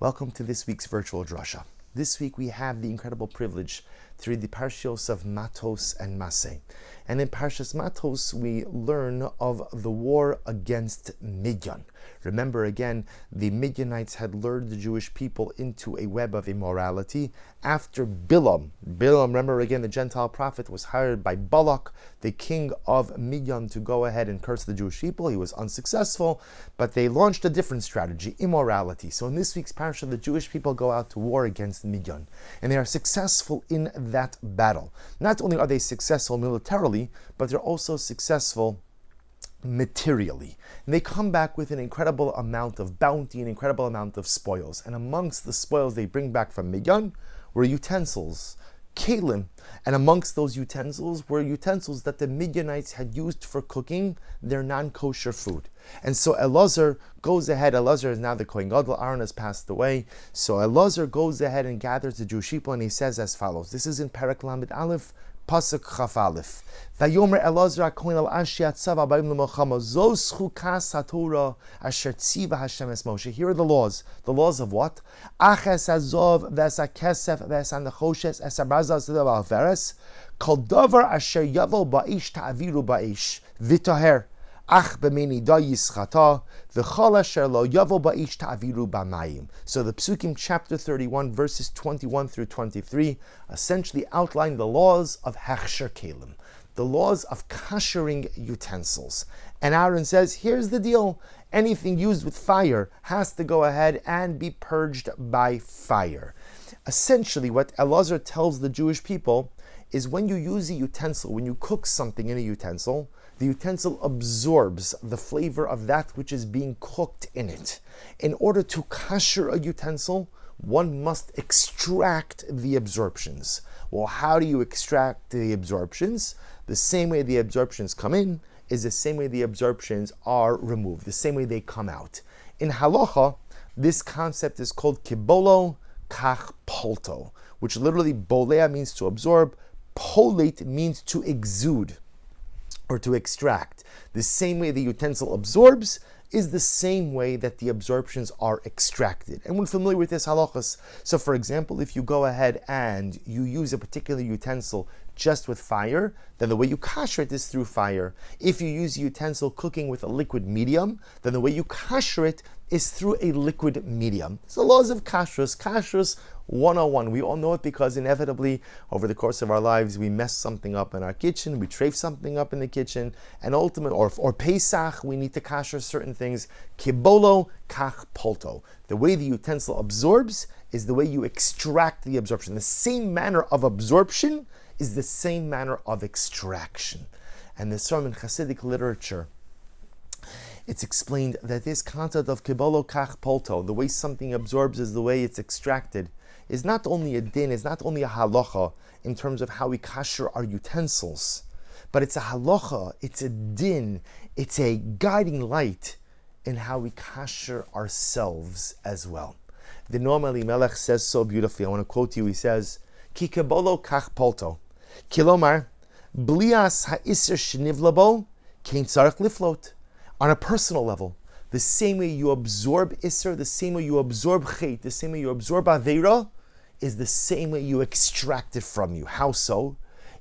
Welcome to this week's virtual Drasha. This week we have the incredible privilege to read the Parshios of Matos and Maseh. And in Parshas Matos we learn of the war against Midian. Remember again, the Midianites had lured the Jewish people into a web of immorality after Bilam, remember again, the Gentile prophet, was hired by Balak, the king of Midian, to go ahead and curse the Jewish people. He was unsuccessful, but they launched a different strategy, immorality. So in this week's parasha, the Jewish people go out to war against Midian, and they are successful in that battle. Not only are they successful militarily, but they're also successful materially. And they come back with an incredible amount of bounty, an incredible amount of spoils. And amongst the spoils they bring back from Midian were utensils, kalim, and amongst those utensils were utensils that the Midianites had used for cooking their non-kosher food. And so Elazar goes ahead. Elazar is now the Kohen Gadol. Aaron has passed away. So Elazar goes ahead and gathers the Jewish people, and he says as follows. This is in Perek Lamed Aleph, Pasuk Chaf Aleph. Vayomer Elazar HaKohen al Anshei Hatzav habayim lemilchama zos chukas haTorah asher tziva Hashem es Moshe. Here are the laws. The laws of what? Aches hazov ves hakesef ves hanechoshes es habrazaz v'al veres kol davar asher yavo ba'ish ta'aviru ba'ish v'toher ach b'meni da yischata v'chol asher lo yavo ba'ish ta'aviru b'mayim. So the Psukim chapter 31 verses 21 through 23 essentially outline the laws of hechsher kelim, the laws of koshering utensils. And Aaron says, here's the deal. Anything used with fire has to go ahead and be purged by fire. Essentially, what Elazar tells the Jewish people is when you use a utensil, when you cook something in a utensil, the utensil absorbs the flavor of that which is being cooked in it. In order to kosher a utensil, one must extract the absorptions. Well, how do you extract the absorptions? The same way the absorptions come in is the same way the absorptions are removed, the same way they come out. In halacha, this concept is called kibolo kach polto, which literally bolea means to absorb, polate means to exude or to extract. The same way the utensil absorbs is the same way that the absorptions are extracted. And we're familiar with this halachas. So for example, if you go ahead and you use a particular utensil just with fire, then the way you kosher it is through fire. If you use a utensil cooking with a liquid medium, then the way you kosher it is through a liquid medium. So laws of kashrus 101. We all know it because inevitably over the course of our lives we mess something up in our kitchen, we trafe something up in the kitchen, and ultimately, or Pesach, we need to kosher certain things. Kibolo kach polto. The way the utensil absorbs is the way you extract the absorption. The same manner of absorption is the same manner of extraction. And the Sram in Hasidic literature, it's explained that this concept of kibolo kach polto, the way something absorbs is the way it's extracted, is not only a din, is not only a halacha in terms of how we kosher our utensils, but it's a halacha, it's a din, it's a guiding light in how we kosher ourselves as well. The Noam Elimelech says so beautifully, I want to quote you, he says, Ki kibolo kach polto, kilomar, blias ha'isr shenivlabo, kein tzarech liflot. On a personal level, the same way you absorb Isser, the same way you absorb Chet, the same way you absorb Aveira, is the same way you extract it from you. How so?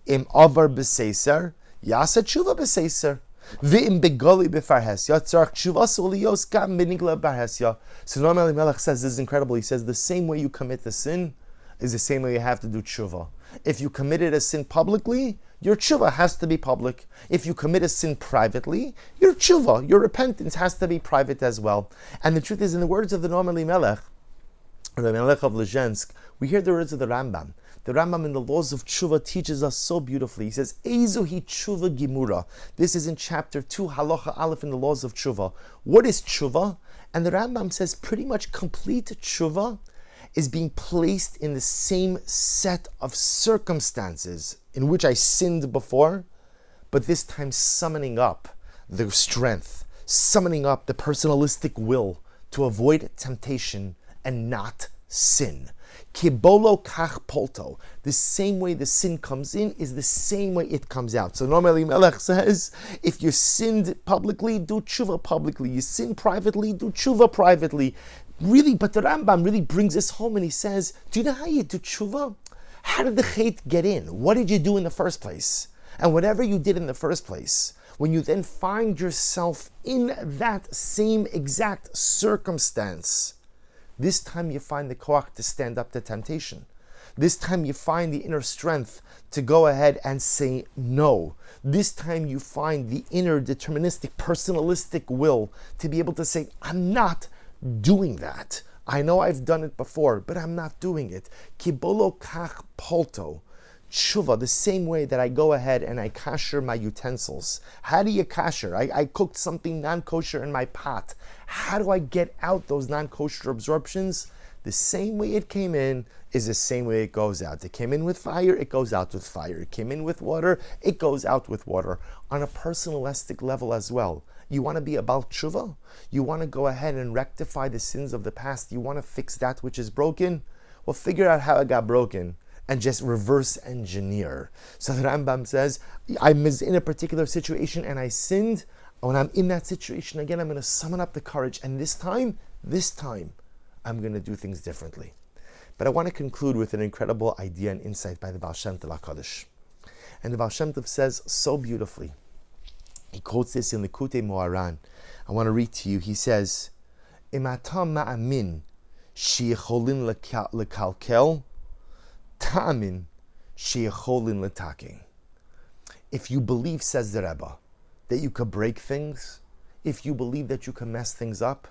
Im avar b'seiser, yasa tshuva b'seiser. V'im begali b'farhesya, tzarech tshuva soliyos gam benigla b'farhesya. So Noam Elimelech says, this is incredible. He says, the same way you commit the sin is the same way you have to do tshuva. If you committed a sin publicly, your tshuva has to be public. If you commit a sin privately, your tshuva, your repentance has to be private as well. And the truth is, in the words of the Noam Elimelech, or the Melech of Lezhensk, we hear the words of the Rambam. The Rambam in the laws of tshuva teaches us so beautifully. He says, Eizuhi tshuva gimura. This is in chapter 2, halacha aleph in the laws of tshuva. What is tshuva? And the Rambam says pretty much complete tshuva is being placed in the same set of circumstances in which I sinned before, but this time summoning up the strength, summoning up the personalistic will to avoid temptation and not sin. Kibolo kach polto. The same way the sin comes in is the same way it comes out. So normally Melech says, if you sinned publicly, do tshuva publicly. You sin privately, do tshuva privately. Really, but the Rambam really brings this home and he says, do you know how you do tshuva? How did the chait get in? What did you do in the first place? And whatever you did in the first place, when you then find yourself in that same exact circumstance, this time you find the koach to stand up to temptation. This time you find the inner strength to go ahead and say no. This time you find the inner deterministic, personalistic will to be able to say, I'm not doing that. I know I've done it before, but I'm not doing it. Kibolo kach polto. Tshuva, the same way that I go ahead and I kasher my utensils. How do you kasher? I cooked something non-kosher in my pot. How do I get out those non-kosher absorptions? The same way it came in is the same way it goes out. It came in with fire, it goes out with fire. It came in with water, it goes out with water. On a personalistic level as well. You want to be about tshuva? You want to go ahead and rectify the sins of the past? You want to fix that which is broken? Well, figure out how it got broken and just reverse engineer. So the Rambam says, I'm in a particular situation and I sinned. When I'm in that situation again, I'm going to summon up the courage. And this time, I'm going to do things differently. But I want to conclude with an incredible idea and insight by the Baal Shem Tov HaKadosh. And the Baal Shem Tov says so beautifully, he quotes this in Likutei Moharan. I want to read to you. He says, Im atam ma'amin sheyecholin lekalkel, ta'amin sheyecholin letaking. If you believe, says the Rebbe, that you could break things, if you believe that you can mess things up,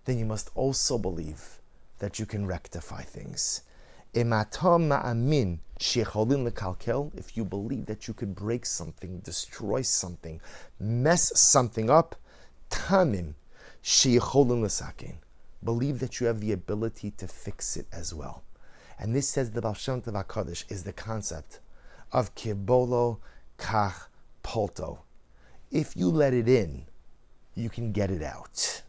then you must also believe that you can rectify things. Im atam ma'amin sheyecholin lekalkel, if you believe that you could break something, destroy something, mess something up, ta'amin sheyecholin lesakin, believe that you have the ability to fix it as well. And this, says the Baal Shem Tov HaKadosh, is the concept of kibolo kach polto. If you let it in, you can get it out.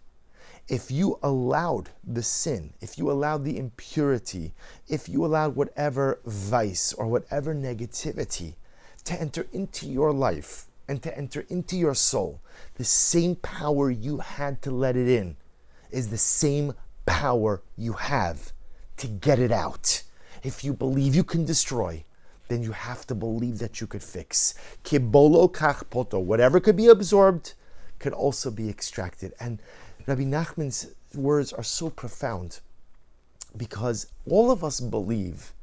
If you allowed the sin, if you allowed the impurity, if you allowed whatever vice or whatever negativity to enter into your life and to enter into your soul, the same power you had to let it in is the same power you have to get it out. If you believe you can destroy, then you have to believe that you could fix. Kibolo kach poto, whatever could be absorbed could also be extracted. And Rabbi Nachman's words are so profound because all of us believe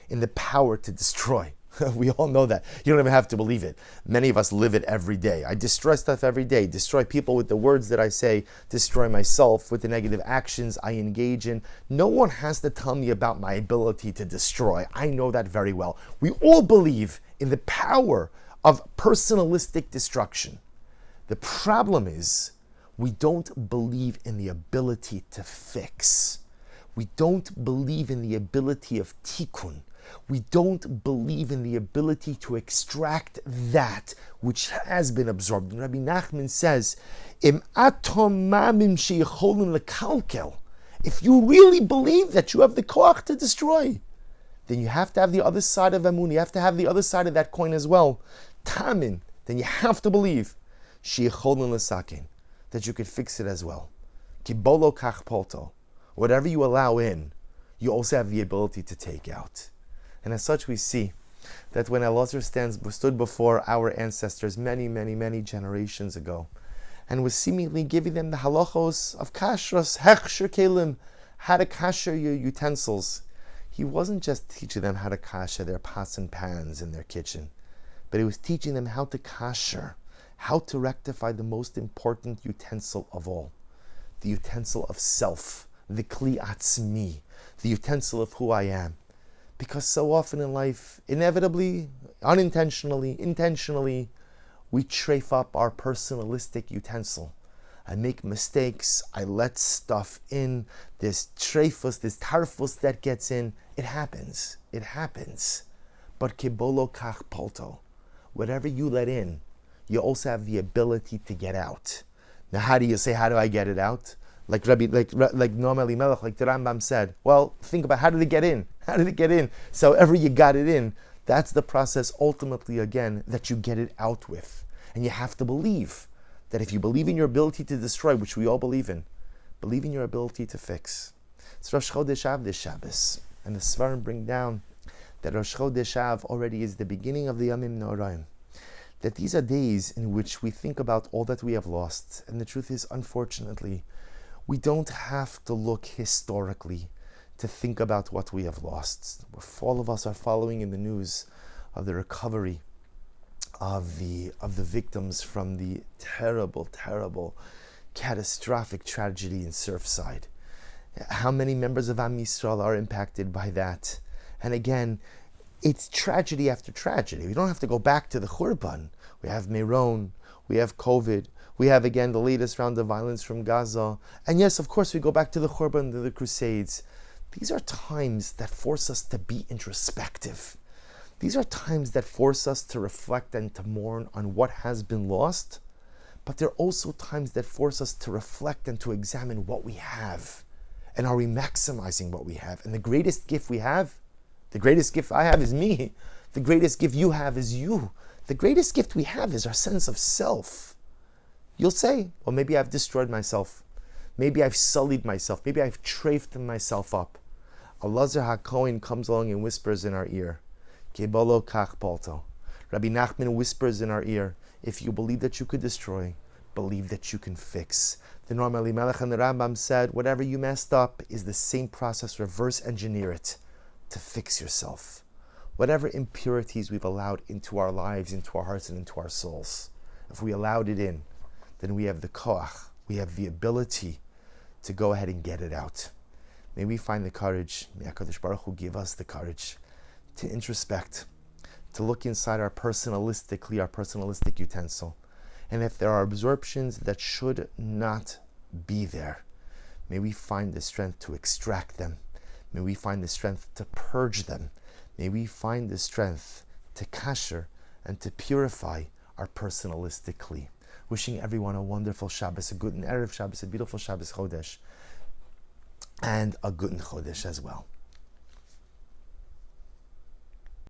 in the power to destroy. We all know that. You don't even have to believe it. Many of us live it every day. I destroy stuff every day. Destroy people with the words that I say. Destroy myself with the negative actions I engage in. No one has to tell me about my ability to destroy. I know that very well. We all believe in the power of personalistic destruction. The problem is, we don't believe in the ability to fix. We don't believe in the ability of tikkun. We don't believe in the ability to extract that which has been absorbed. And Rabbi Nachman says, Im atom mamim sheyecholin lekalkel. If you really believe that you have the koach to destroy, then you have to have the other side of Amun. You have to have the other side of that coin as well. Tamin. Then you have to believe sheyecholin lesakin, that you could fix it as well. Kibolo kach polto. Whatever you allow in, you also have the ability to take out. And as such, we see that when Elazar stood before our ancestors many generations ago, and was seemingly giving them the halachos of kashrus, hechsher kelim, how to kasher your utensils, he wasn't just teaching them how to kasher their pots and pans in their kitchen, but he was teaching them how to kasher, how to rectify the most important utensil of all, the utensil of self, the kli atzmi, the utensil of who I am. Because so often in life, inevitably, unintentionally, intentionally, we trafe up our personalistic utensil. I make mistakes, I let stuff in, this trefus, this tarfus that gets in, it happens. But kibolo kach polto, whatever you let in, you also have the ability to get out. Now how do you say, how do I get it out? Like Noam Elimelech, like the Rambam said, well, think about how did it get in? How did it get in? So ever you got it in, that's the process ultimately, again, that you get it out with. And you have to believe that if you believe in your ability to destroy, which we all believe in, Believe in your ability to fix. It's Rosh Chodesh Av this Shabbos, and the Svarim bring down that Rosh Chodesh Av already is the beginning of the Yamim Noraim. That these are days in which we think about all that we have lost. And the truth is, unfortunately, we don't have to look historically to think about what we have lost. All of us are following in the news of the recovery of the victims from the terrible, terrible, catastrophic tragedy in Surfside. How many members of Am Yisrael are impacted by that? And again, it's tragedy after tragedy. We don't have to go back to the Churban. We have Meron, we have COVID, we have again the latest round of violence from Gaza. And yes, of course, we go back to the Churban, to the Crusades. These are times that force us to be introspective. These are times that force us to reflect and to mourn on what has been lost. But they're also times that force us to reflect and to examine what we have. And are we maximizing what we have? And the greatest gift we have, the greatest gift I have is me. The greatest gift you have is you. The greatest gift we have is our sense of self. You'll say, well, maybe I've destroyed myself. Maybe I've sullied myself. Maybe I've trafed myself up. Elazar HaKohen comes along and whispers in our ear. Kebolo kach palto. Rabbi Nachman whispers in our ear, if you believe that you could destroy, believe that you can fix. The Noam Elimelech and the Rambam said, whatever you messed up is the same process, reverse engineer it to fix yourself. Whatever impurities we've allowed into our lives, into our hearts, and into our souls, if we allowed it in, then we have the koach, we have the ability to go ahead and get it out. May we find the courage, may HaKadosh Baruch Hu give us the courage to introspect, to look inside our personalistic utensil. And if there are absorptions that should not be there, may we find the strength to extract them. May we find the strength to purge them. May we find the strength to kasher and to purify our personalistic kli. Wishing everyone a wonderful Shabbos, a good Erev Shabbos, a beautiful Shabbos Chodesh, and a good Chodesh as well.